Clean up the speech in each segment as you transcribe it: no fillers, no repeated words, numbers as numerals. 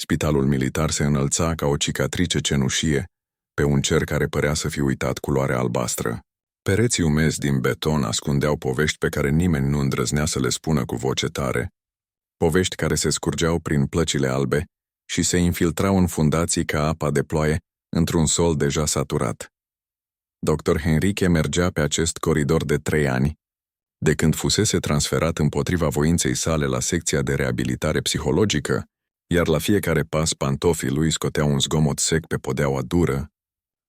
Spitalul militar se înălța ca o cicatrice cenușie pe un cer care părea să fi uitat culoarea albastră. Pereții umezi din beton ascundeau povești pe care nimeni nu îndrăznea să le spună cu voce tare, povești care se scurgeau prin plăcile albe și se infiltrau în fundații ca apa de ploaie într-un sol deja saturat. Dr. Henrique mergea pe acest coridor de 3 ani, de când fusese transferat împotriva voinței sale la secția de reabilitare psihologică, iar la fiecare pas pantofii lui scoteau un zgomot sec pe podeaua dură,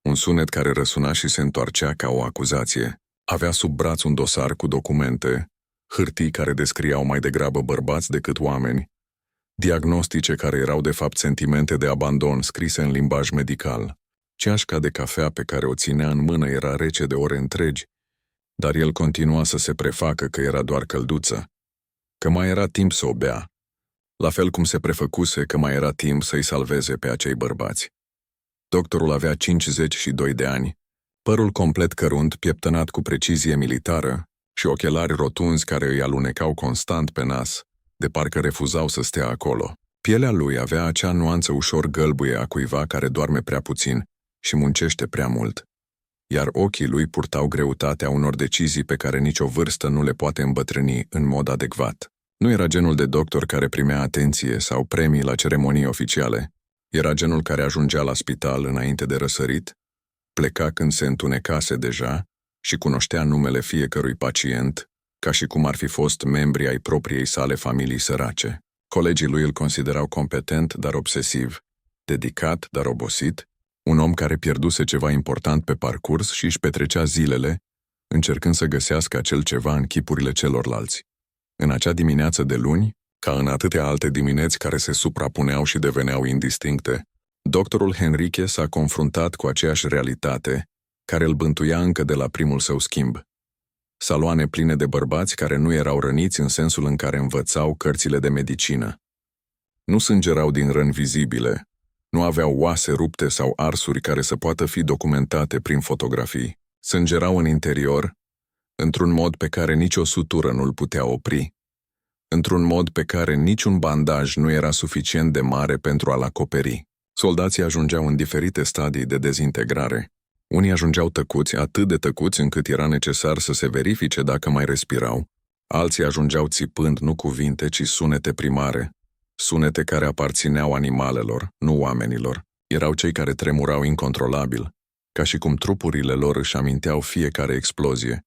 un sunet care răsuna și se întoarcea ca o acuzație. Avea sub braț un dosar cu documente, hârtii care descriau mai degrabă bărbați decât oameni, diagnostice care erau de fapt sentimente de abandon scrise în limbaj medical. Ceașca de cafea pe care o ținea în mână era rece de ore întregi, dar el continua să se prefacă că era doar călduță, că mai era timp să o bea, la fel cum se prefăcuse că mai era timp să-i salveze pe acei bărbați. Doctorul avea 52 de ani, părul complet cărunt, pieptănat cu precizie militară și ochelari rotunzi care îi alunecau constant pe nas, de parcă refuzau să stea acolo. Pielea lui avea acea nuanță ușor gălbuie a cuiva care doarme prea puțin și muncește prea mult, iar ochii lui purtau greutatea unor decizii pe care nicio vârstă nu le poate îmbătrâni în mod adecvat. Nu era genul de doctor care primea atenție sau premii la ceremonii oficiale. Era genul care ajungea la spital înainte de răsărit, pleca când se întunecase deja și cunoștea numele fiecărui pacient, ca și cum ar fi fost membri ai propriei sale familii sărace. Colegii lui îl considerau competent, dar obsesiv, dedicat, dar obosit, un om care pierduse ceva important pe parcurs și își petrecea zilele, încercând să găsească acel ceva în chipurile celorlalți. În acea dimineață de luni, ca în atâtea alte dimineți care se suprapuneau și deveneau indistincte, doctorul Henrique s-a confruntat cu aceeași realitate, care îl bântuia încă de la primul său schimb. Saloane pline de bărbați care nu erau răniți în sensul în care învățau cărțile de medicină. Nu sângerau din răni vizibile, nu aveau oase rupte sau arsuri care să poată fi documentate prin fotografii. Sângerau în interior, într-un mod pe care nicio sutură nu-l putea opri, într-un mod pe care niciun bandaj nu era suficient de mare pentru a-l acoperi. Soldații ajungeau în diferite stadii de dezintegrare. Unii ajungeau tăcuți, atât de tăcuți încât era necesar să se verifice dacă mai respirau. Alții ajungeau țipând nu cuvinte, ci sunete primare, sunete care aparțineau animalelor, nu oamenilor. Erau cei care tremurau incontrolabil, ca și cum trupurile lor își aminteau fiecare explozie,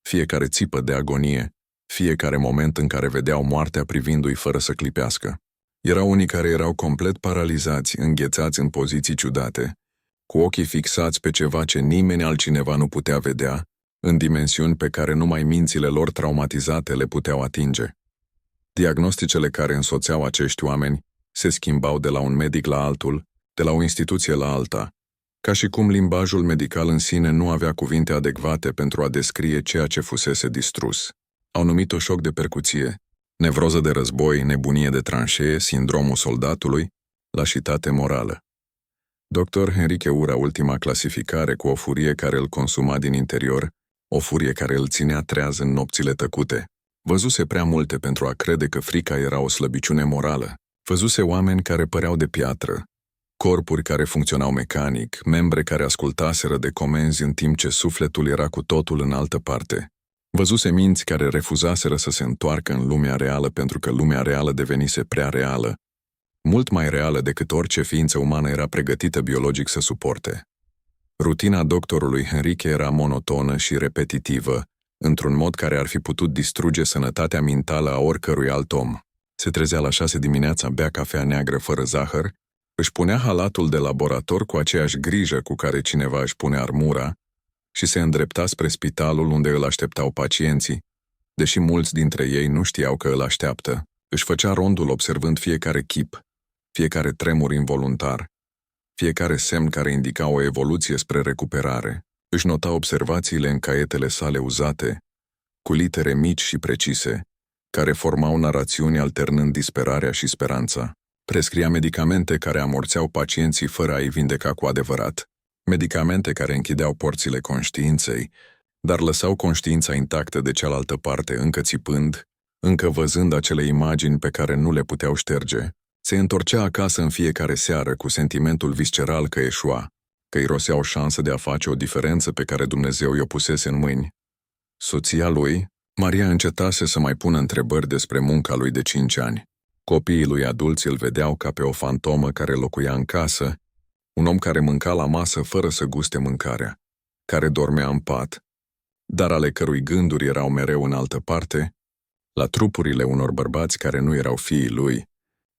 fiecare țipă de agonie, fiecare moment în care vedeau moartea privindu-i fără să clipească. Erau unii care erau complet paralizați, înghețați în poziții ciudate, cu ochii fixați pe ceva ce nimeni altcineva nu putea vedea, în dimensiuni pe care numai mințile lor traumatizate le puteau atinge. Diagnosticele care însoțeau acești oameni se schimbau de la un medic la altul, de la o instituție la alta, ca și cum limbajul medical în sine nu avea cuvinte adecvate pentru a descrie ceea ce fusese distrus. Au numit-o șoc de percuție, nevroză de război, nebunie de tranșee, sindromul soldatului, lașitate morală. Dr. Henrique ura ultima clasificare cu o furie care îl consuma din interior, o furie care îl ținea treaz în nopțile tăcute. Văzuse prea multe pentru a crede că frica era o slăbiciune morală. Văzuse oameni care păreau de piatră, corpuri care funcționau mecanic, membre care ascultaseră de comenzi în timp ce sufletul era cu totul în altă parte. Văzuse minți care refuzaseră să se întoarcă în lumea reală pentru că lumea reală devenise prea reală, mult mai reală decât orice ființă umană era pregătită biologic să suporte. Rutina doctorului Henrique era monotonă și repetitivă, într-un mod care ar fi putut distruge sănătatea mentală a oricărui alt om. Se trezea la 6 dimineața, bea cafea neagră fără zahăr, își punea halatul de laborator cu aceeași grijă cu care cineva își pune armura și se îndrepta spre spitalul unde îl așteptau pacienții, deși mulți dintre ei nu știau că îl așteaptă. Își făcea rondul observând fiecare chip, fiecare tremur involuntar, fiecare semn care indica o evoluție spre recuperare. Își nota observațiile în caietele sale uzate, cu litere mici și precise, care formau narațiuni alternând disperarea și speranța. Prescria medicamente care amorțeau pacienții fără a-i vindeca cu adevărat, medicamente care închideau porțile conștiinței, dar lăsau conștiința intactă de cealaltă parte, încă țipând, încă văzând acele imagini pe care nu le puteau șterge. Se întorcea acasă în fiecare seară cu sentimentul visceral că eșua, că irosea o șansă de a face o diferență pe care Dumnezeu i-o pusese în mâini. Soția lui, Maria, încetase să mai pună întrebări despre munca lui de 5 ani. Copiii lui adulți îl vedeau ca pe o fantomă care locuia în casă, un om care mânca la masă fără să guste mâncarea, care dormea în pat, dar ale cărui gânduri erau mereu în altă parte, la trupurile unor bărbați care nu erau fiii lui,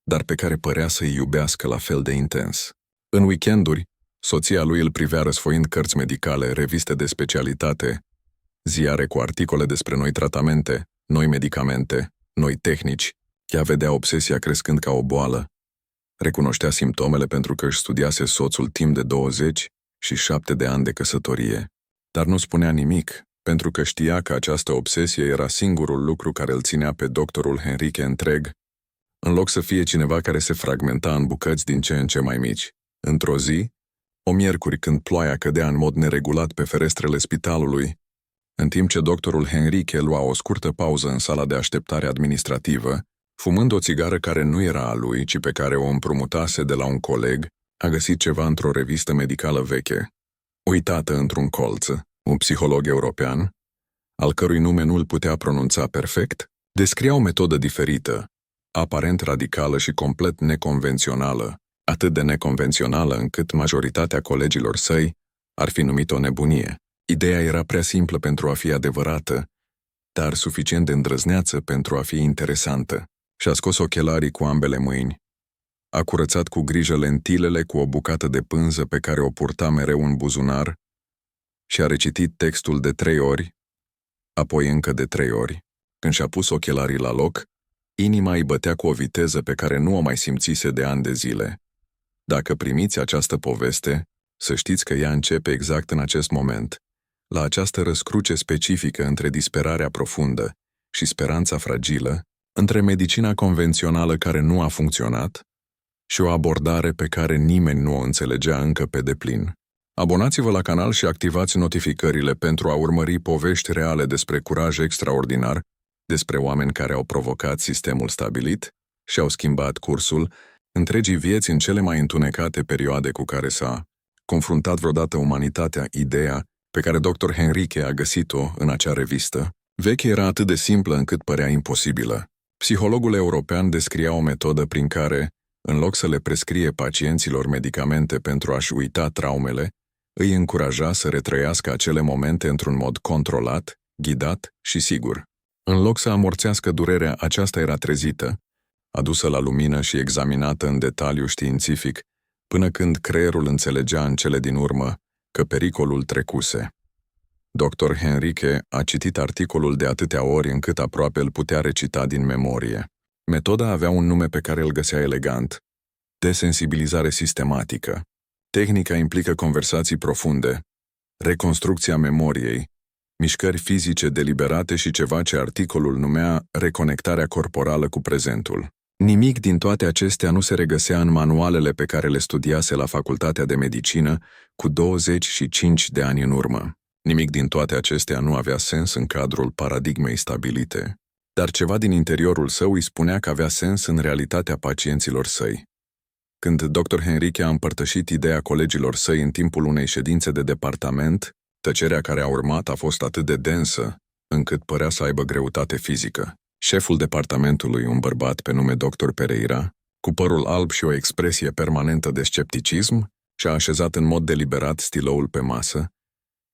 dar pe care părea să îi iubească la fel de intens. În weekenduri, soția lui îl privea răsfoind cărți medicale, reviste de specialitate, ziare cu articole despre noi tratamente, noi medicamente, noi tehnici. Ea vedea obsesia crescând ca o boală. Recunoștea simptomele pentru că își studiase soțul timp de 27 de ani de căsătorie. Dar nu spunea nimic, pentru că știa că această obsesie era singurul lucru care îl ținea pe doctorul Henrique întreg, în loc să fie cineva care se fragmenta în bucăți din ce în ce mai mici. Într-o zi, o miercuri când ploaia cădea în mod neregulat pe ferestrele spitalului, în timp ce doctorul Henrique lua o scurtă pauză în sala de așteptare administrativă, fumând o țigară care nu era a lui, ci pe care o împrumutase de la un coleg, a găsit ceva într-o revistă medicală veche, uitată într-un colț. Un psiholog european, al cărui nume nu îl putea pronunța perfect, descria o metodă diferită, aparent radicală și complet neconvențională, atât de neconvențională încât majoritatea colegilor săi ar fi numit-o nebunie. Ideea era prea simplă pentru a fi adevărată, dar suficient de îndrăzneață pentru a fi interesantă. Și-a scos ochelarii cu ambele mâini. A curățat cu grijă lentilele cu o bucată de pânză pe care o purta mereu în buzunar și a recitit textul de 3 ori, apoi încă de 3 ori. Când și-a pus ochelarii la loc, inima îi bătea cu o viteză pe care nu o mai simțise de ani de zile. Dacă primiți această poveste, să știți că ea începe exact în acest moment, la această răscruce specifică între disperarea profundă și speranța fragilă, între medicina convențională care nu a funcționat și o abordare pe care nimeni nu o înțelegea încă pe deplin. Abonați-vă la canal și activați notificările pentru a urmări povești reale despre curaj extraordinar, despre oameni care au provocat sistemul stabilit și au schimbat cursul întregii vieți în cele mai întunecate perioade cu care s-a confruntat vreodată umanitatea. Ideea pe care dr. Henrique a găsit-o în acea revistă veche era atât de simplă încât părea imposibilă. Psihologul european descria o metodă prin care, în loc să le prescrie pacienților medicamente pentru a-și uita traumele, îi încuraja să retrăiască acele momente într-un mod controlat, ghidat și sigur. În loc să amorțească durerea, aceasta era trezită, adusă la lumină și examinată în detaliu științific, până când creierul înțelegea în cele din urmă că pericolul trecuse. Dr. Henrique a citit articolul de atâtea ori încât aproape îl putea recita din memorie. Metoda avea un nume pe care îl găsea elegant: desensibilizare sistematică. Tehnica implică conversații profunde, reconstrucția memoriei, mișcări fizice deliberate și ceva ce articolul numea reconectarea corporală cu prezentul. Nimic din toate acestea nu se regăsea în manualele pe care le studiase la Facultatea de Medicină cu 25 de ani în urmă. Nimic din toate acestea nu avea sens în cadrul paradigmei stabilite, dar ceva din interiorul său îi spunea că avea sens în realitatea pacienților săi. Când dr. Henrique a împărtășit ideea colegilor săi în timpul unei ședințe de departament, tăcerea care a urmat a fost atât de densă, încât părea să aibă greutate fizică. Șeful departamentului, un bărbat pe nume dr. Pereira, cu părul alb și o expresie permanentă de scepticism, și-a așezat în mod deliberat stiloul pe masă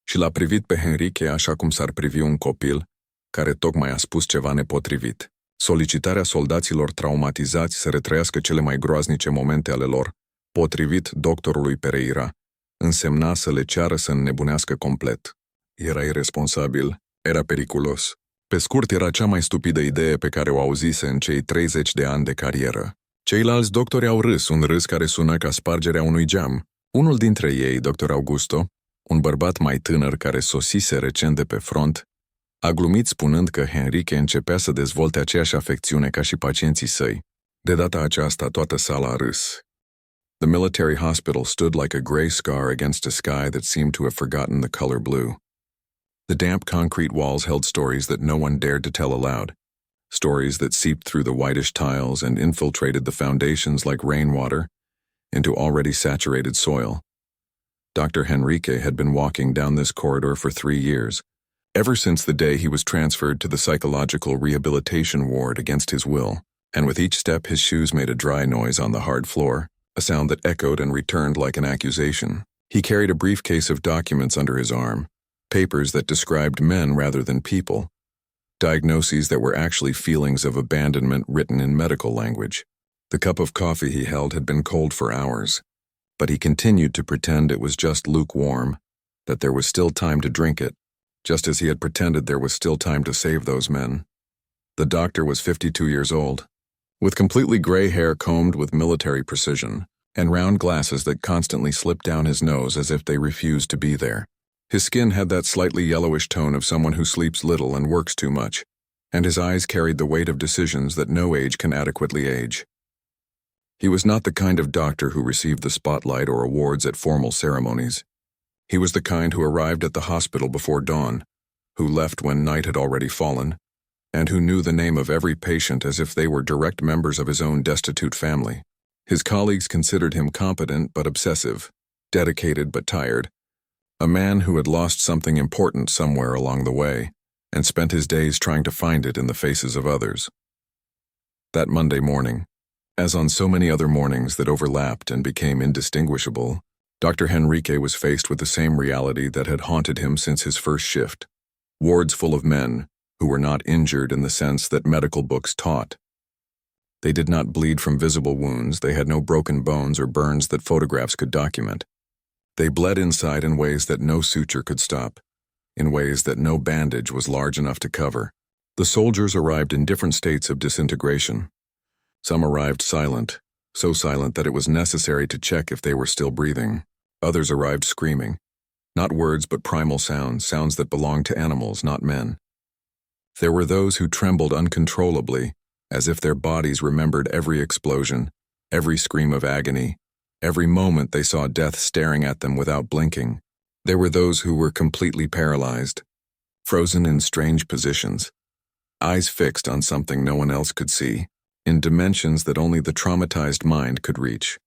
și l-a privit pe Henrique așa cum s-ar privi un copil care tocmai a spus ceva nepotrivit. Solicitarea soldaților traumatizați să retrăiască cele mai groaznice momente ale lor, potrivit doctorului Pereira, însemna să le ceară să înnebunească complet. Era iresponsabil, era periculos. Pe scurt, era cea mai stupidă idee pe care o auzise în cei 30 de ani de carieră. Ceilalți doctori au râs, un râs care sună ca spargerea unui geam. Unul dintre ei, dr. Augusto, un bărbat mai tânăr care sosise recent de pe front, a glumit spunând că Henrique începea să dezvolte aceeași afecțiune ca și pacienții săi. De data aceasta, toată sala a râs. The military hospital stood like a gray scar against a sky that seemed to have forgotten the color blue. The damp concrete walls held stories that no one dared to tell aloud, stories that seeped through the whitish tiles and infiltrated the foundations like rainwater into already saturated soil. Dr. Henrique had been walking down this corridor for 3 years, ever since the day he was transferred to the psychological rehabilitation ward against his will, and with each step his shoes made a dry noise on the hard floor, a sound that echoed and returned like an accusation. He carried a briefcase of documents under his arm, papers that described men rather than people, diagnoses that were actually feelings of abandonment written in medical language. The cup of coffee he held had been cold for hours, but he continued to pretend it was just lukewarm, that there was still time to drink it, just as he had pretended there was still time to save those men. The doctor was 52 years old, with completely gray hair combed with military precision, and round glasses that constantly slipped down his nose as if they refused to be there. His skin had that slightly yellowish tone of someone who sleeps little and works too much, and his eyes carried the weight of decisions that no age can adequately age. He was not the kind of doctor who received the spotlight or awards at formal ceremonies. He was the kind who arrived at the hospital before dawn, who left when night had already fallen, and who knew the name of every patient as if they were direct members of his own destitute family. His colleagues considered him competent but obsessive, dedicated but tired, a man who had lost something important somewhere along the way and spent his days trying to find it in the faces of others. That Monday morning, as on so many other mornings that overlapped and became indistinguishable, Dr. Henrique was faced with the same reality that had haunted him since his first shift. Wards full of men who were not injured in the sense that medical books taught. They did not bleed from visible wounds, they had no broken bones or burns that photographs could document. They bled inside in ways that no suture could stop, in ways that no bandage was large enough to cover. The soldiers arrived in different states of disintegration. Some arrived silent, so silent that it was necessary to check if they were still breathing. Others arrived screaming. Not words but primal sounds, sounds that belonged to animals, not men. There were those who trembled uncontrollably, as if their bodies remembered every explosion, every scream of agony, every moment they saw death staring at them without blinking. There were those who were completely paralyzed, frozen in strange positions, eyes fixed on something no one else could see, in dimensions that only the traumatized mind could reach.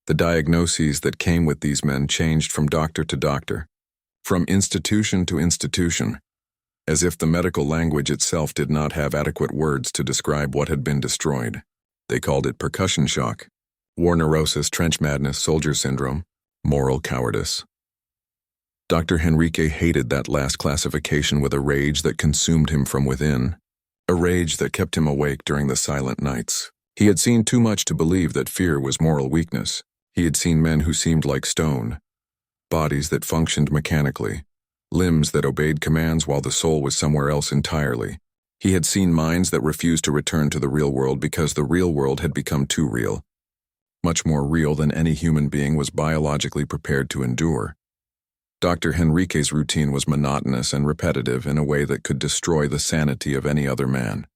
The diagnoses that came with these men changed from doctor to doctor, from institution to institution, as if the medical language itself did not have adequate words to describe what had been destroyed. They called it percussion shock, war neurosis, trench madness, soldier syndrome, moral cowardice. Dr. Henrique hated that last classification with a rage that consumed him from within, a rage that kept him awake during the silent nights. He had seen too much to believe that fear was moral weakness. He had seen men who seemed like stone, bodies that functioned mechanically, limbs that obeyed commands while the soul was somewhere else entirely. He had seen minds that refused to return to the real world because the real world had become too real, much more real than any human being was biologically prepared to endure. Dr. Henrique's routine was monotonous and repetitive in a way that could destroy the sanity of any other man.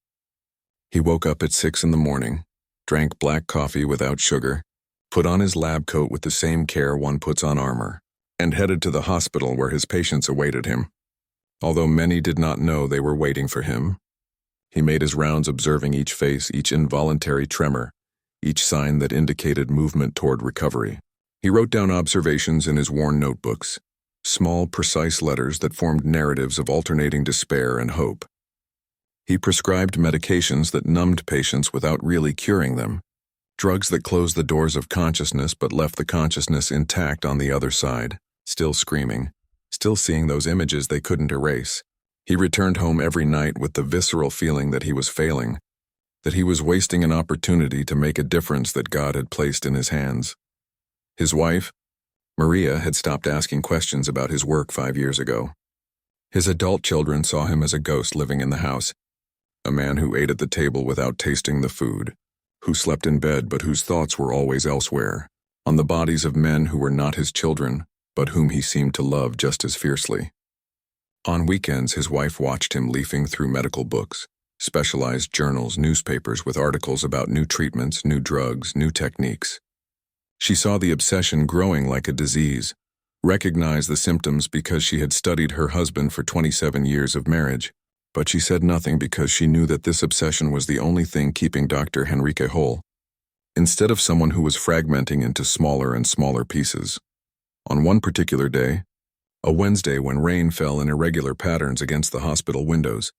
He woke up at 6 in the morning, drank black coffee without sugar, put on his lab coat with the same care one puts on armor, and headed to the hospital where his patients awaited him. Although many did not know they were waiting for him, he made his rounds observing each face, each involuntary tremor, each sign that indicated movement toward recovery. He wrote down observations in his worn notebooks, small, precise letters that formed narratives of alternating despair and hope. He prescribed medications that numbed patients without really curing them, drugs that closed the doors of consciousness but left the consciousness intact on the other side, still screaming, still seeing those images they couldn't erase. He returned home every night with the visceral feeling that he was failing, that he was wasting an opportunity to make a difference that God had placed in his hands. His wife, Maria, had stopped asking questions about his work 5 years ago. His adult children saw him as a ghost living in the house, a man who ate at the table without tasting the food, who slept in bed but whose thoughts were always elsewhere, on the bodies of men who were not his children, but whom he seemed to love just as fiercely. On weekends, his wife watched him leafing through medical books, specialized journals, newspapers with articles about new treatments, new drugs, new techniques. She saw the obsession growing like a disease, recognized the symptoms because she had studied her husband for 27 years of marriage. But she said nothing because she knew that this obsession was the only thing keeping Dr. Henrique whole, instead of someone who was fragmenting into smaller and smaller pieces. On one particular day, a Wednesday when rain fell in irregular patterns against the hospital windows,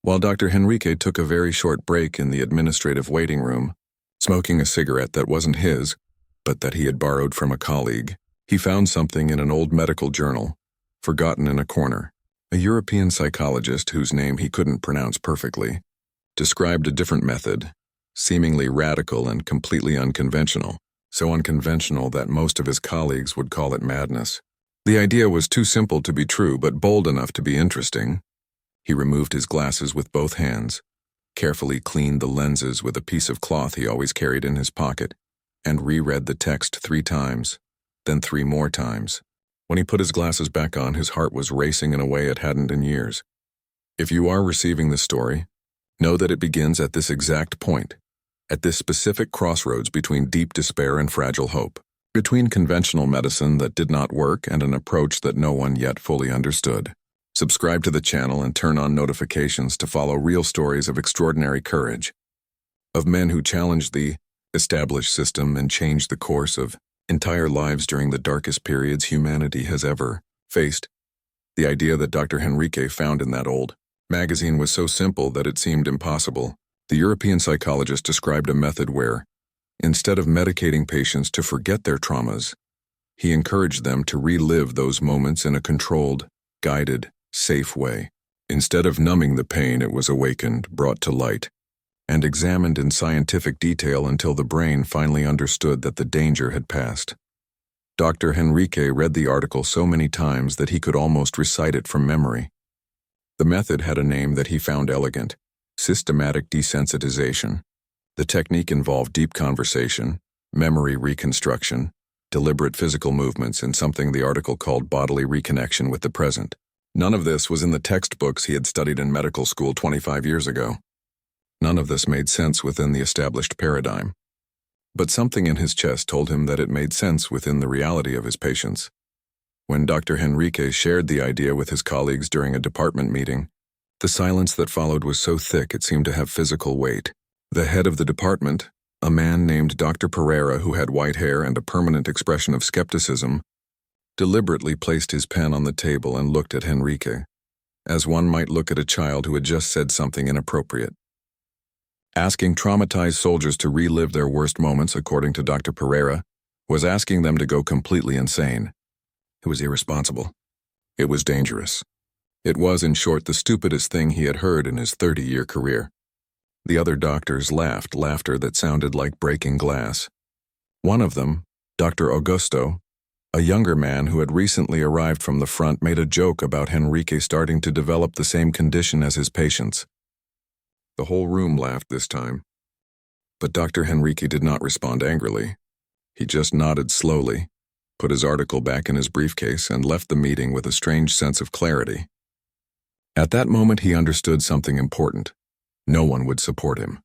while Dr. Henrique took a very short break in the administrative waiting room, smoking a cigarette that wasn't his, but that he had borrowed from a colleague, he found something in an old medical journal, forgotten in a corner. A European psychologist, whose name he couldn't pronounce perfectly, described a different method, seemingly radical and completely unconventional, so unconventional that most of his colleagues would call it madness. The idea was too simple to be true, but bold enough to be interesting. He removed his glasses with both hands, carefully cleaned the lenses with a piece of cloth he always carried in his pocket, and reread the text 3 times, then 3 more times. When he put his glasses back on, his heart was racing in a way it hadn't in years. If you are receiving this story, know that it begins at this exact point, at this specific crossroads between deep despair and fragile hope, between conventional medicine that did not work and an approach that no one yet fully understood. Subscribe to the channel and turn on notifications to follow real stories of extraordinary courage, of men who challenged the established system and changed the course of entire lives during the darkest periods humanity has ever faced. The idea that Dr. Henrique found in that old magazine was so simple that it seemed impossible. The European psychologist described a method where, instead of medicating patients to forget their traumas, he encouraged them to relive those moments in a controlled, guided, safe way. Instead of numbing the pain, it was awakened, brought to light, and examined in scientific detail until the brain finally understood that the danger had passed. Dr. Henrique read the article so many times that he could almost recite it from memory. The method had a name that he found elegant: systematic desensitization. The technique involved deep conversation, memory reconstruction, deliberate physical movements, and something the article called bodily reconnection with the present. None of this was in the textbooks he had studied in medical school 25 years ago. None of this made sense within the established paradigm. But something in his chest told him that it made sense within the reality of his patients. When Dr. Henrique shared the idea with his colleagues during a department meeting, the silence that followed was so thick it seemed to have physical weight. The head of the department, a man named Dr. Pereira who had white hair and a permanent expression of skepticism, deliberately placed his pen on the table and looked at Henrique, as one might look at a child who had just said something inappropriate. Asking traumatized soldiers to relive their worst moments, according to Dr. Pereira, was asking them to go completely insane. It was irresponsible. It was dangerous. It was, in short, the stupidest thing he had heard in his 30-year career. The other doctors laughed, laughter that sounded like breaking glass. One of them, Dr. Augusto, a younger man who had recently arrived from the front, made a joke about Henrique starting to develop the same condition as his patients. The whole room laughed this time. But Dr. Henrique did not respond angrily. He just nodded slowly, put his article back in his briefcase, and left the meeting with a strange sense of clarity. At that moment he understood something important. No one would support him.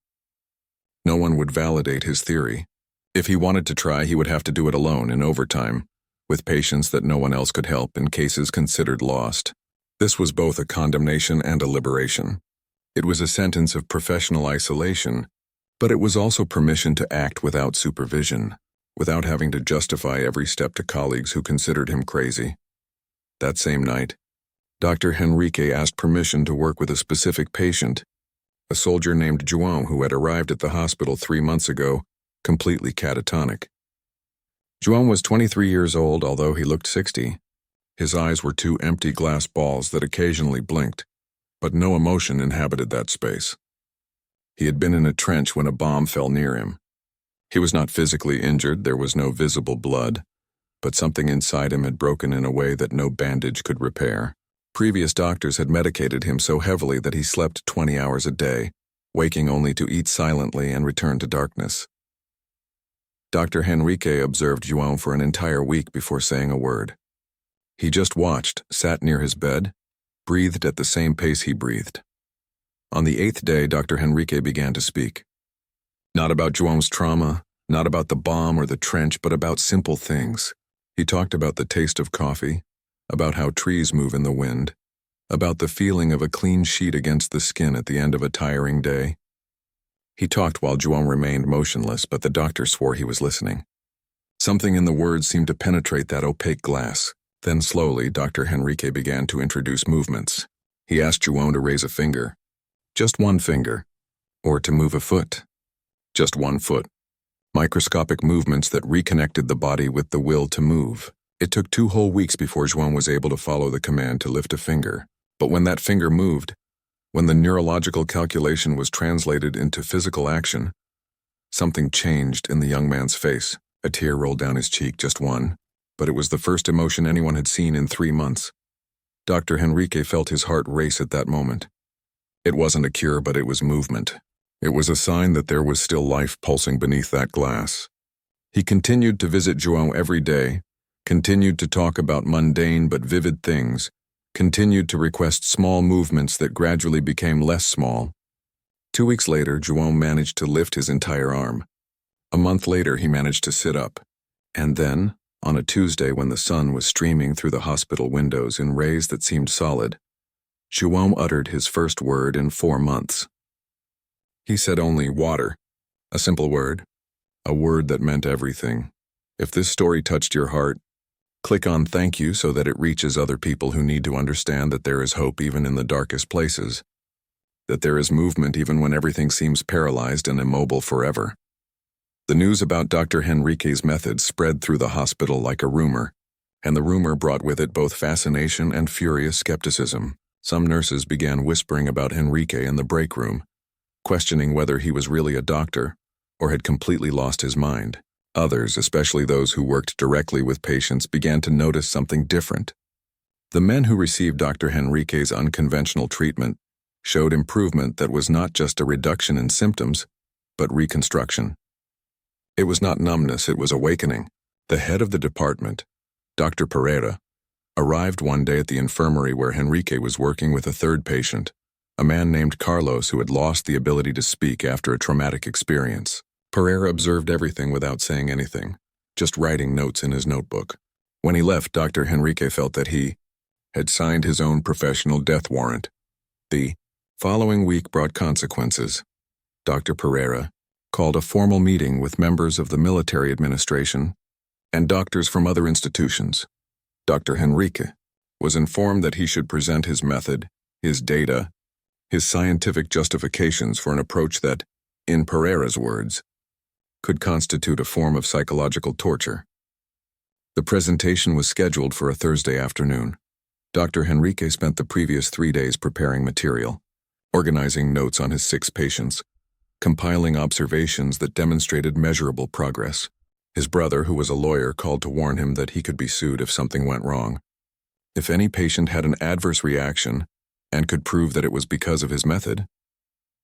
No one would validate his theory. If he wanted to try, he would have to do it alone, in overtime, with patients that no one else could help, in cases considered lost. This was both a condemnation and a liberation. It was a sentence of professional isolation, but it was also permission to act without supervision, without having to justify every step to colleagues who considered him crazy. That same night, Dr. Henrique asked permission to work with a specific patient, a soldier named João who had arrived at the hospital 3 months ago, completely catatonic. João was 23 years old, although he looked 60. His eyes were 2 empty glass balls that occasionally blinked, but no emotion inhabited that space. He had been in a trench when a bomb fell near him. He was not physically injured, there was no visible blood, but something inside him had broken in a way that no bandage could repair. Previous doctors had medicated him so heavily that he slept 20 hours a day, waking only to eat silently and return to darkness. Dr. Henrique observed João for an entire week before saying a word. He just watched, sat near his bed, breathed at the same pace he breathed. On the 8th day, Dr. Henrique began to speak. Not about João's trauma, not about the bomb or the trench, but about simple things. He talked about the taste of coffee, about how trees move in the wind, about the feeling of a clean sheet against the skin at the end of a tiring day. He talked while João remained motionless, but the doctor swore he was listening. Something in the words seemed to penetrate that opaque glass. Then slowly, Dr. Henrique began to introduce movements. He asked João to raise a finger. Just one finger. Or to move a foot. Just one foot. Microscopic movements that reconnected the body with the will to move. It took 2 whole weeks before João was able to follow the command to lift a finger. But when that finger moved, when the neurological calculation was translated into physical action, something changed in the young man's face. A tear rolled down his cheek, just one, but it was the first emotion anyone had seen in 3 months. Dr. Henrique felt his heart race at that moment. It wasn't a cure, but it was movement. It was a sign that there was still life pulsing beneath that glass. He continued to visit João every day, continued to talk about mundane but vivid things, continued to request small movements that gradually became less small. 2 weeks later, João managed to lift his entire arm. A month later, he managed to sit up. And then, on a Tuesday when the sun was streaming through the hospital windows in rays that seemed solid, João uttered his first word in 4 months. He said only water, a simple word, a word that meant everything. If this story touched your heart, click on thank you so that it reaches other people who need to understand that there is hope even in the darkest places, that there is movement even when everything seems paralyzed and immobile forever. The news about Dr. Henrique's method spread through the hospital like a rumor, and the rumor brought with it both fascination and furious skepticism. Some nurses began whispering about Henrique in the break room, questioning whether he was really a doctor or had completely lost his mind. Others, especially those who worked directly with patients, began to notice something different. The men who received Dr. Henrique's unconventional treatment showed improvement that was not just a reduction in symptoms, but reconstruction. It was not numbness, it was awakening. The head of the department, Dr. Pereira, arrived one day at the infirmary where Henrique was working with a third patient, a man named Carlos who had lost the ability to speak after a traumatic experience. Pereira observed everything without saying anything, just writing notes in his notebook. When he left, Dr. Henrique felt that he had signed his own professional death warrant. The following week brought consequences. Dr. Pereira called a formal meeting with members of the military administration and doctors from other institutions. Dr. Henrique was informed that he should present his method, his data, his scientific justifications for an approach that, in Pereira's words, could constitute a form of psychological torture. The presentation was scheduled for a Thursday afternoon. Dr. Henrique spent the previous 3 days preparing material, organizing notes on his 6 patients, compiling observations that demonstrated measurable progress. His brother, who was a lawyer, called to warn him that he could be sued if something went wrong. If any patient had an adverse reaction and could prove that it was because of his method.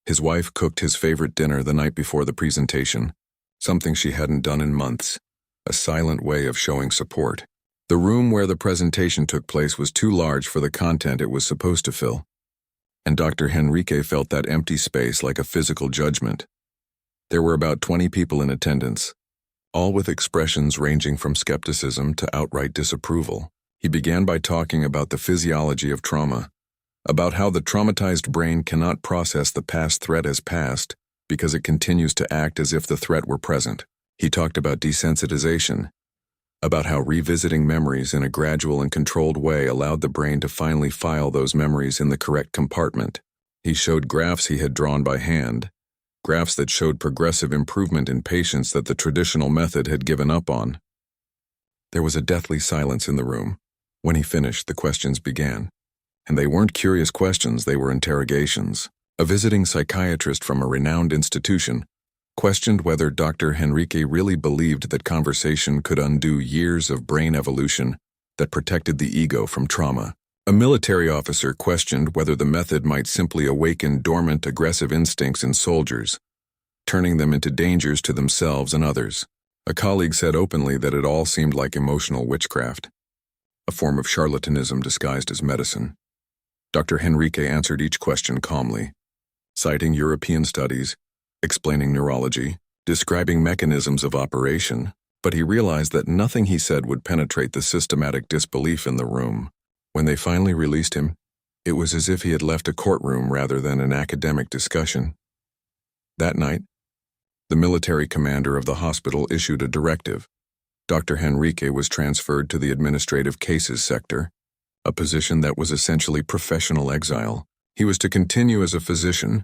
His wife cooked his favorite dinner the night before the presentation, something she hadn't done in months, a silent way of showing support. The room where the presentation took place was too large for the content it was supposed to fill, and Dr. Henrique felt that empty space like a physical judgment. There were about 20 people in attendance, all with expressions ranging from skepticism to outright disapproval. He began by talking about the physiology of trauma, about how the traumatized brain cannot process the past threat as past because it continues to act as if the threat were present. He talked about desensitization, about how revisiting memories in a gradual and controlled way allowed the brain to finally file those memories in the correct compartment. He showed graphs he had drawn by hand, graphs that showed progressive improvement in patients that the traditional method had given up on. There was a deathly silence in the room. When he finished, the questions began. And they weren't curious questions, they were interrogations. A visiting psychiatrist from a renowned institution questioned whether Dr. Henrique really believed that conversation could undo years of brain evolution that protected the ego from trauma. A military officer questioned whether the method might simply awaken dormant aggressive instincts in soldiers, turning them into dangers to themselves and others. A colleague said openly that it all seemed like emotional witchcraft, a form of charlatanism disguised as medicine. Dr. Henrique answered each question calmly, citing European studies, explaining neurology, describing mechanisms of operation, but he realized that nothing he said would penetrate the systematic disbelief in the room. When they finally released him, It was as if he had left a courtroom rather than an academic discussion. That night, the military commander of the hospital issued a directive. Dr. Henrique was transferred to the administrative cases sector, a position that was essentially professional exile. He was to continue as a physician,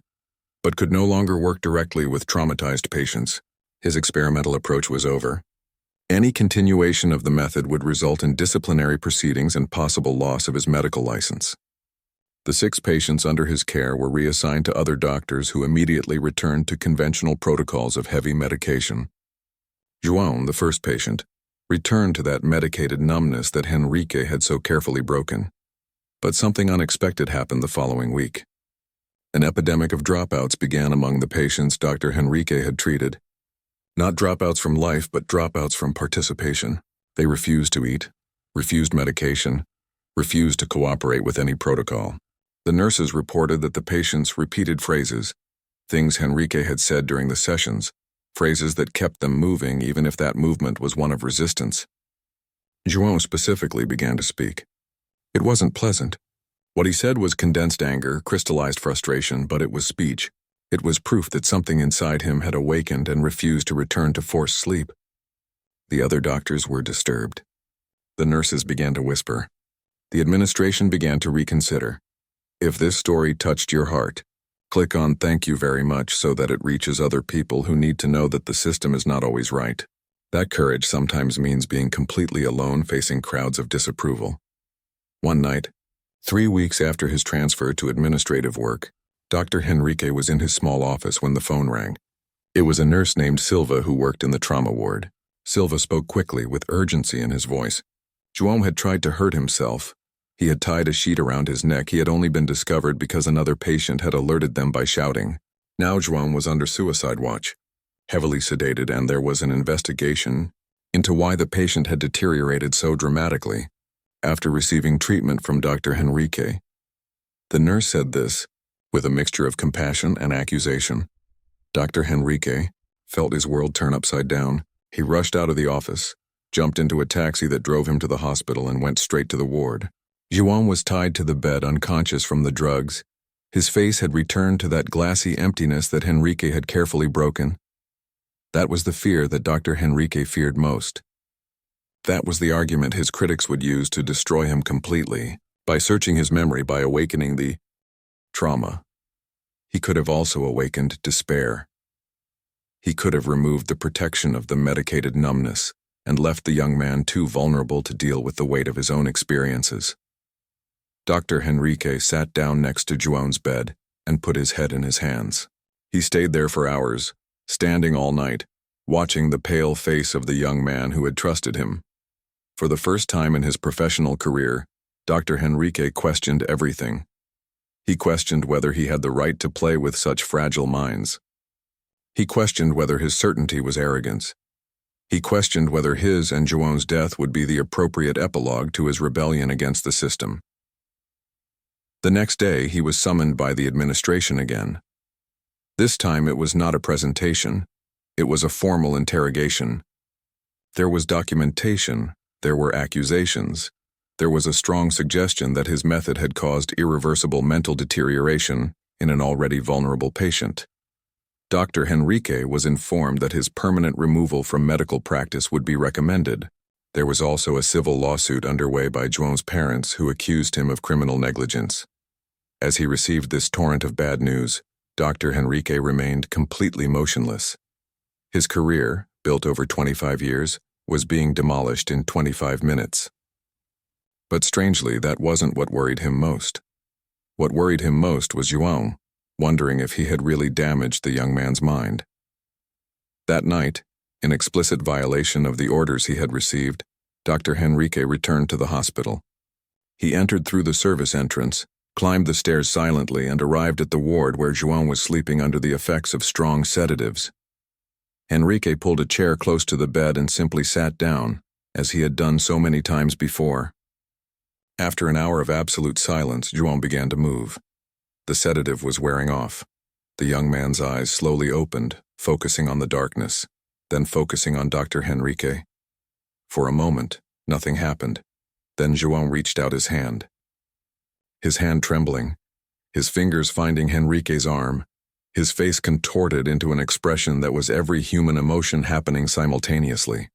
but could no longer work directly with traumatized patients. His experimental approach was over. Any continuation of the method would result in disciplinary proceedings and possible loss of his medical license. The 6 patients under his care were reassigned to other doctors who immediately returned to conventional protocols of heavy medication. João, the first patient, returned to that medicated numbness that Henrique had so carefully broken. But something unexpected happened the following week. An epidemic of dropouts began among the patients Dr. Henrique had treated. Not dropouts from life, but dropouts from participation. They refused to eat, refused medication, refused to cooperate with any protocol. The nurses reported that the patients repeated phrases, things Henrique had said during the sessions, phrases that kept them moving even if that movement was one of resistance. João specifically began to speak. It wasn't pleasant. What he said was condensed anger, crystallized frustration, but it was speech. It was proof that something inside him had awakened and refused to return to forced sleep. The other doctors were disturbed. The nurses began to whisper. The administration began to reconsider. If this story touched your heart, click on "Thank you very much" so that it reaches other people who need to know that the system is not always right. That courage sometimes means being completely alone facing crowds of disapproval. One night, 3 weeks after his transfer to administrative work, Dr. Henrique was in his small office when the phone rang. It was a nurse named Silva who worked in the trauma ward. Silva spoke quickly with urgency in his voice. João had tried to hurt himself. He had tied a sheet around his neck. He had only been discovered because another patient had alerted them by shouting. Now João was under suicide watch, heavily sedated, and there was an investigation into why the patient had deteriorated so dramatically after receiving treatment from Dr. Henrique. The nurse said this with a mixture of compassion and accusation. Dr. Henrique felt his world turn upside down. He rushed out of the office, jumped into a taxi that drove him to the hospital, and went straight to the ward. João was tied to the bed, unconscious from the drugs. His face had returned to that glassy emptiness that Henrique had carefully broken. That was the fear that Dr. Henrique feared most. That was the argument his critics would use to destroy him completely, by searching his memory, by awakening the trauma. He could have also awakened despair. He could have removed the protection of the medicated numbness and left the young man too vulnerable to deal with the weight of his own experiences. Dr. Henrique sat down next to João's bed and put his head in his hands. He stayed there for hours, standing all night, watching the pale face of the young man who had trusted him. For the first time in his professional career, Dr. Henrique questioned everything. He questioned whether he had the right to play with such fragile minds. He questioned whether his certainty was arrogance. He questioned whether his and João's death would be the appropriate epilogue to his rebellion against the system. The next day, he was summoned by the administration again. This time, it was not a presentation. It was a formal interrogation. There was documentation. There were accusations. There was a strong suggestion that his method had caused irreversible mental deterioration in an already vulnerable patient. Dr. Henrique was informed that his permanent removal from medical practice would be recommended. There was also a civil lawsuit underway by João's parents who accused him of criminal negligence. As he received this torrent of bad news, Dr. Henrique remained completely motionless. His career, built over 25 years, was being demolished in 25 minutes. But strangely, that wasn't what worried him most. What worried him most was João, wondering if he had really damaged the young man's mind. That night, in explicit violation of the orders he had received, Dr. Henrique returned to the hospital. He entered through the service entrance, climbed the stairs silently, and arrived at the ward where João was sleeping under the effects of strong sedatives. Henrique pulled a chair close to the bed and simply sat down, as he had done so many times before. After an hour of absolute silence, João began to move. The sedative was wearing off. The young man's eyes slowly opened, focusing on the darkness, then focusing on Dr. Henrique. For a moment, nothing happened. Then João reached out his hand. his hand trembling, his fingers finding Henrique's arm, his face contorted into an expression that was every human emotion happening simultaneously.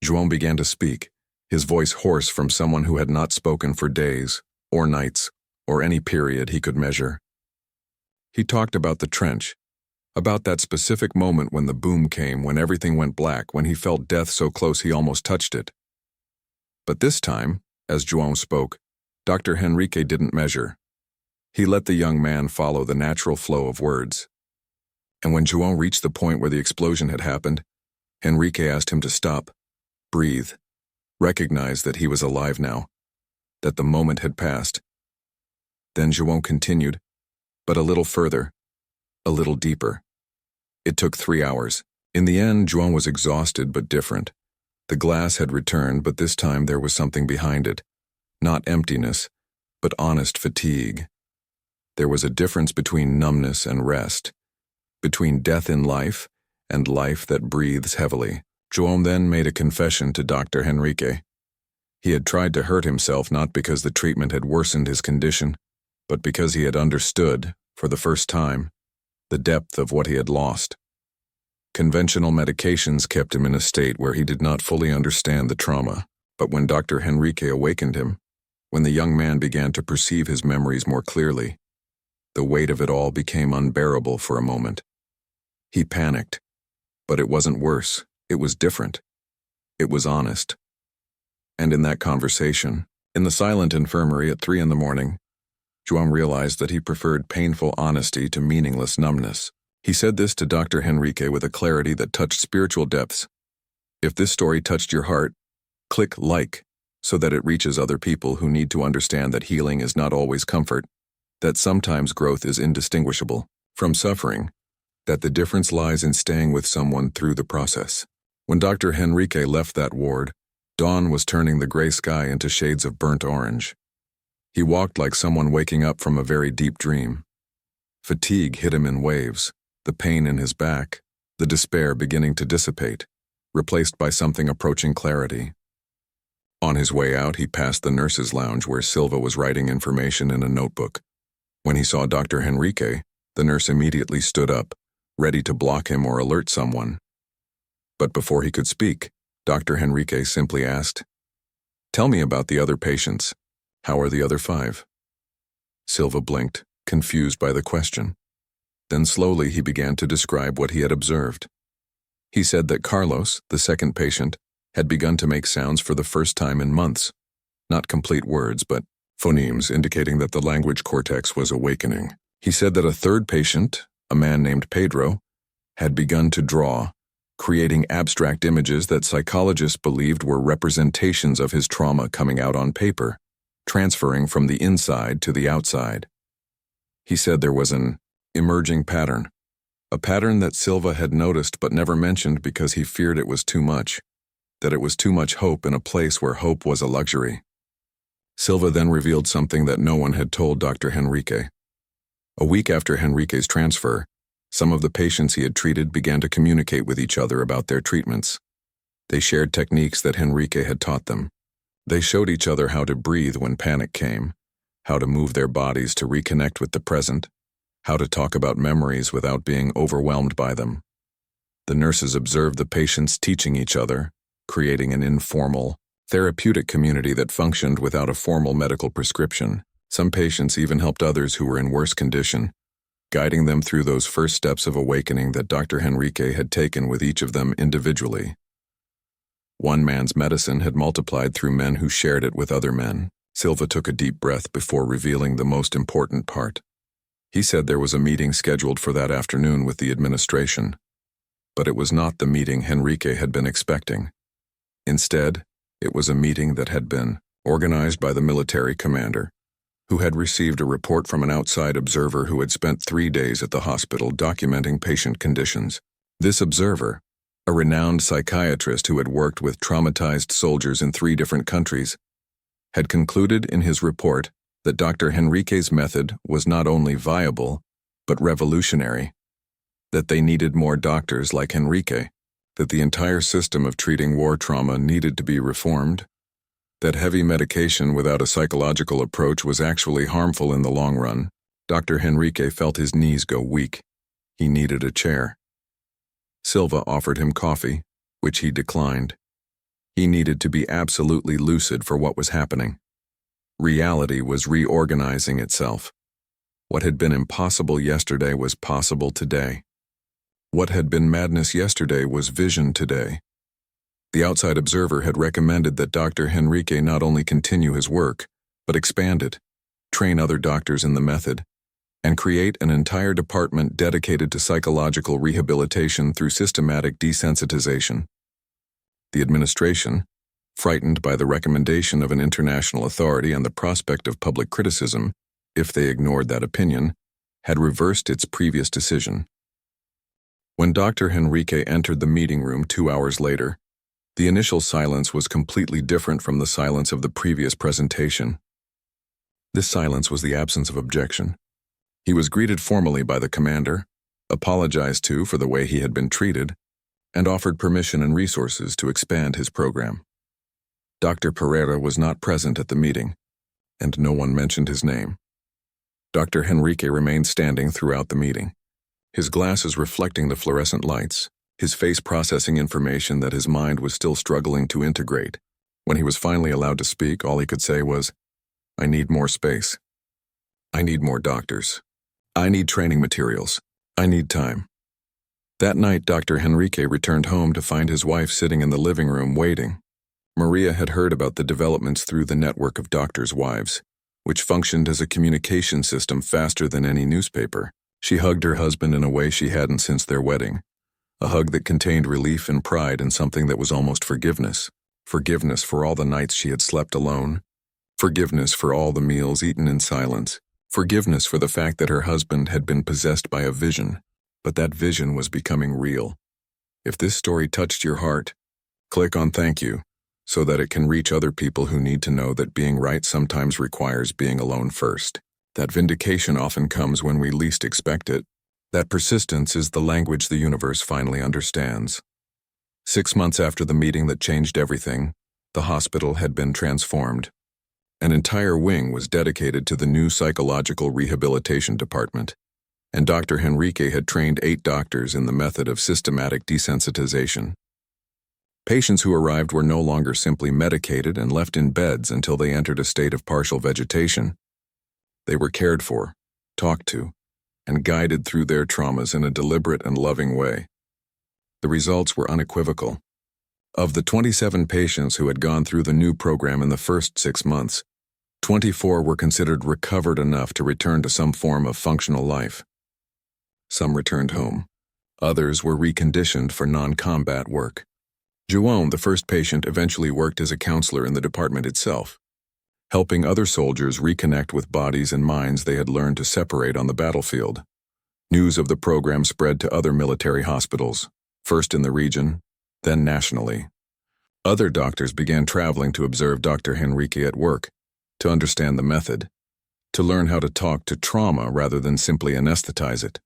João began to speak, his voice hoarse from someone who had not spoken for days, or nights, or any period he could measure. He talked about the trench, about that specific moment when the boom came, when everything went black, when he felt death so close he almost touched it. But this time, as João spoke, Dr. Henrique didn't measure. He let the young man follow the natural flow of words. And when João reached the point where the explosion had happened, Henrique asked him to stop, breathe, recognize that he was alive now, that the moment had passed. Then João continued, but a little further, a little deeper. It took 3 hours. In the end, João was exhausted but different. The glass had returned, but this time there was something behind it. Not emptiness, but honest fatigue. There was a difference between numbness and rest, between death in life and life that breathes heavily. João then made a confession to Dr. Henrique. He had tried to hurt himself not because the treatment had worsened his condition, but because he had understood, for the first time, the depth of what he had lost. Conventional medications kept him in a state where he did not fully understand the trauma, but when Dr. Henrique awakened him, when the young man began to perceive his memories more clearly, the weight of it all became unbearable for a moment. He panicked, but it wasn't worse, it was different. It was honest. And in that conversation, in the silent infirmary at 3 a.m, João realized that he preferred painful honesty to meaningless numbness. He said this to Dr. Henrique with a clarity that touched spiritual depths. If this story touched your heart, click like so that it reaches other people who need to understand that healing is not always comfort, that sometimes growth is indistinguishable from suffering, that the difference lies in staying with someone through the process. When Dr. Henrique left that ward, dawn was turning the gray sky into shades of burnt orange. He walked like someone waking up from a very deep dream. Fatigue hit him in waves, the pain in his back, the despair beginning to dissipate, replaced by something approaching clarity. On his way out, he passed the nurse's lounge where Silva was writing information in a notebook. When he saw Dr. Henrique, the nurse immediately stood up, ready to block him or alert someone. But before he could speak, Dr. Henrique simply asked, "Tell me about the other patients. How are the other 5? Silva blinked, confused by the question. Then slowly he began to describe what he had observed. He said that Carlos, the second patient, had begun to make sounds for the first time in months. Not complete words, but phonemes indicating that the language cortex was awakening. He said that a third patient, a man named Pedro, had begun to draw, creating abstract images that psychologists believed were representations of his trauma coming out on paper, transferring from the inside to the outside. He said there was an emerging pattern, a pattern that Silva had noticed but never mentioned because he feared it was too much, that it was too much hope in a place where hope was a luxury. Silva then revealed something that no one had told Dr. Henrique. A week after Henrique's transfer, some of the patients he had treated began to communicate with each other about their treatments. They shared techniques that Henrique had taught them. They showed each other how to breathe when panic came, how to move their bodies to reconnect with the present, how to talk about memories without being overwhelmed by them. The nurses observed the patients teaching each other, creating an informal, therapeutic community that functioned without a formal medical prescription. Some patients even helped others who were in worse condition, guiding them through those first steps of awakening that Dr. Henrique had taken with each of them individually. One man's medicine had multiplied through men who shared it with other men. Silva took a deep breath before revealing the most important part. He said there was a meeting scheduled for that afternoon with the administration, but it was not the meeting Henrique had been expecting. Instead, it was a meeting that had been organized by the military commander, who had received a report from an outside observer who had spent 3 days at the hospital documenting patient conditions. This observer, a renowned psychiatrist who had worked with traumatized soldiers in 3 different countries, had concluded in his report that Dr. Henrique's method was not only viable, but revolutionary, that they needed more doctors like Henrique, that the entire system of treating war trauma needed to be reformed, that heavy medication without a psychological approach was actually harmful in the long run. Dr. Henrique felt his knees go weak. He needed a chair. Silva offered him coffee, which he declined. He needed to be absolutely lucid for what was happening. Reality was reorganizing itself. What had been impossible yesterday was possible today. What had been madness yesterday was vision today. The outside observer had recommended that Dr. Henrique not only continue his work, but expand it, train other doctors in the method, and create an entire department dedicated to psychological rehabilitation through systematic desensitization. The administration, frightened by the recommendation of an international authority and the prospect of public criticism, if they ignored that opinion, had reversed its previous decision. When Dr. Henrique entered the meeting room 2 hours later, the initial silence was completely different from the silence of the previous presentation. This silence was the absence of objection. He was greeted formally by the commander, apologized to for the way he had been treated, and offered permission and resources to expand his program. Dr. Pereira was not present at the meeting, and no one mentioned his name. Dr. Henrique remained standing throughout the meeting, his glasses reflecting the fluorescent lights, his face processing information that his mind was still struggling to integrate. When he was finally allowed to speak, all he could say was, "I need more space. I need more doctors. I need training materials. I need time." That night, Dr. Henrique returned home to find his wife sitting in the living room waiting. Maria had heard about the developments through the network of doctors' wives, which functioned as a communication system faster than any newspaper. She hugged her husband in a way she hadn't since their wedding, a hug that contained relief and pride in something that was almost forgiveness. Forgiveness for all the nights she had slept alone. Forgiveness for all the meals eaten in silence. Forgiveness for the fact that her husband had been possessed by a vision, but that vision was becoming real. If this story touched your heart, click on thank you, so that it can reach other people who need to know that being right sometimes requires being alone first. That vindication often comes when we least expect it. That persistence is the language the universe finally understands. 6 months after the meeting that changed everything, the hospital had been transformed. An entire wing was dedicated to the new psychological rehabilitation department, and Dr. Henrique had trained 8 doctors in the method of systematic desensitization. Patients who arrived were no longer simply medicated and left in beds until they entered a state of partial vegetation. They were cared for, talked to, and guided through their traumas in a deliberate and loving way. The results were unequivocal. Of the 27 patients who had gone through the new program in the first 6 months, 24 were considered recovered enough to return to some form of functional life. Some returned home. Others were reconditioned for non-combat work. João, the first patient, eventually worked as a counselor in the department itself, helping other soldiers reconnect with bodies and minds they had learned to separate on the battlefield. News of the program spread to other military hospitals, first in the region, then nationally. Other doctors began traveling to observe Dr. Henrique at work, to understand the method, to learn how to talk to trauma rather than simply anesthetize it.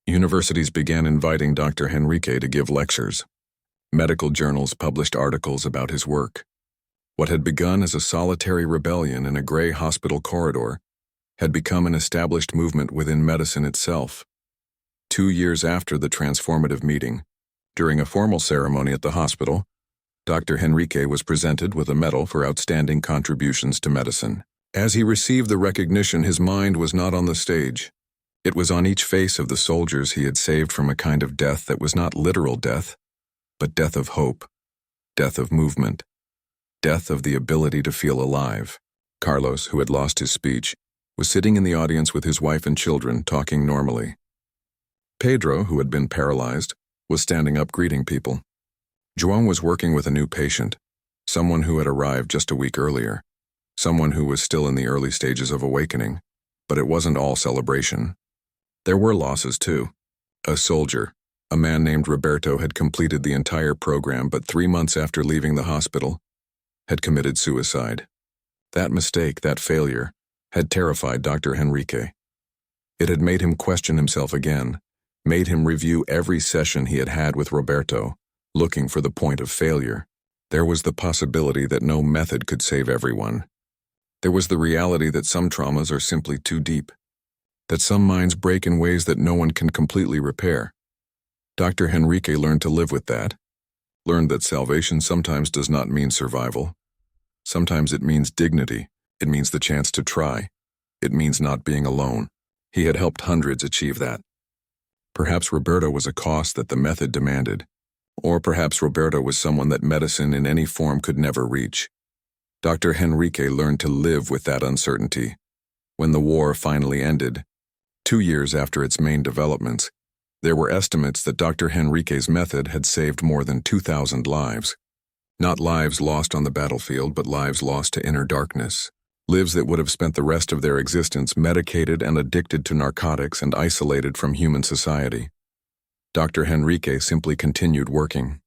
Universities began inviting Dr. Henrique to give lectures. Medical journals published articles about his work. What had begun as a solitary rebellion in a gray hospital corridor had become an established movement within medicine itself. 2 years after the transformative meeting, during a formal ceremony at the hospital, Dr. Henrique was presented with a medal for outstanding contributions to medicine. As he received the recognition, his mind was not on the stage. It was on each face of the soldiers he had saved from a kind of death that was not literal death, but death of hope, death of movement, death of the ability to feel alive. Carlos, who had lost his speech, was sitting in the audience with his wife and children, talking normally. Pedro, who had been paralyzed, was standing up greeting people. João was working with a new patient, someone who had arrived just a week earlier, someone who was still in the early stages of awakening, but it wasn't all celebration. There were losses too. A soldier, a man named Roberto, had completed the entire program, but 3 months after leaving the hospital, had committed suicide. That mistake, that failure, had terrified Dr. Henrique. It had made him question himself again, made him review every session he had had with Roberto, looking for the point of failure. There was the possibility that no method could save everyone. There was the reality that some traumas are simply too deep, that some minds break in ways that no one can completely repair. Dr. Henrique learned to live with that, learned that salvation sometimes does not mean survival. Sometimes it means dignity. It means the chance to try. It means not being alone. He had helped hundreds achieve that. Perhaps Roberta was a cost that the method demanded, or perhaps Roberta was someone that medicine in any form could never reach. Dr. Henrique learned to live with that uncertainty. When the war finally ended, 2 years after its main developments, there were estimates that Dr. Henrique's method had saved more than 2,000 lives. Not lives lost on the battlefield, but lives lost to inner darkness. Lives that would have spent the rest of their existence medicated and addicted to narcotics and isolated from human society. Dr. Henrique simply continued working.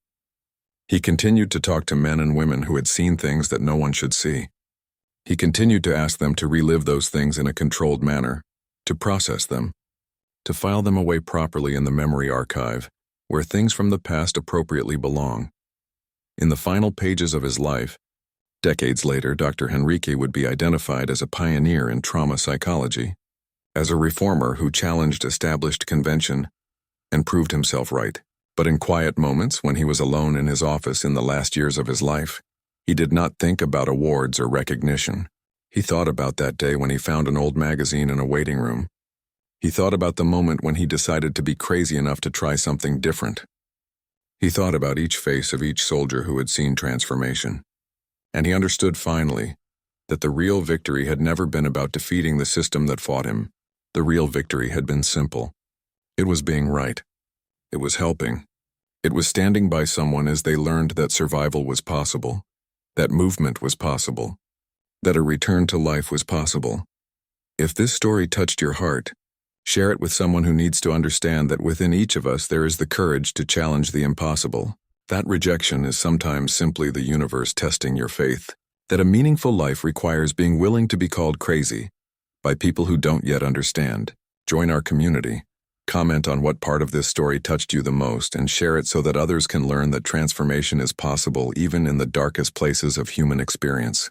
He continued to talk to men and women who had seen things that no one should see. He continued to ask them to relive those things in a controlled manner, to process them, to file them away properly in the memory archive, where things from the past appropriately belong. In the final pages of his life, decades later, Dr. Henrique would be identified as a pioneer in trauma psychology, as a reformer who challenged established convention and proved himself right. But in quiet moments, when he was alone in his office in the last years of his life, he did not think about awards or recognition. He thought about that day when he found an old magazine in a waiting room. He thought about the moment when he decided to be crazy enough to try something different. He thought about each face of each soldier who had seen transformation. And he understood finally that the real victory had never been about defeating the system that fought him. The real victory had been simple. It was being right. It was helping. It was standing by someone as they learned that survival was possible, that movement was possible, that a return to life was possible. If this story touched your heart, share it with someone who needs to understand that within each of us there is the courage to challenge the impossible. That rejection is sometimes simply the universe testing your faith, that a meaningful life requires being willing to be called crazy by people who don't yet understand. Join our community. Comment on what part of this story touched you the most and share it so that others can learn that transformation is possible even in the darkest places of human experience.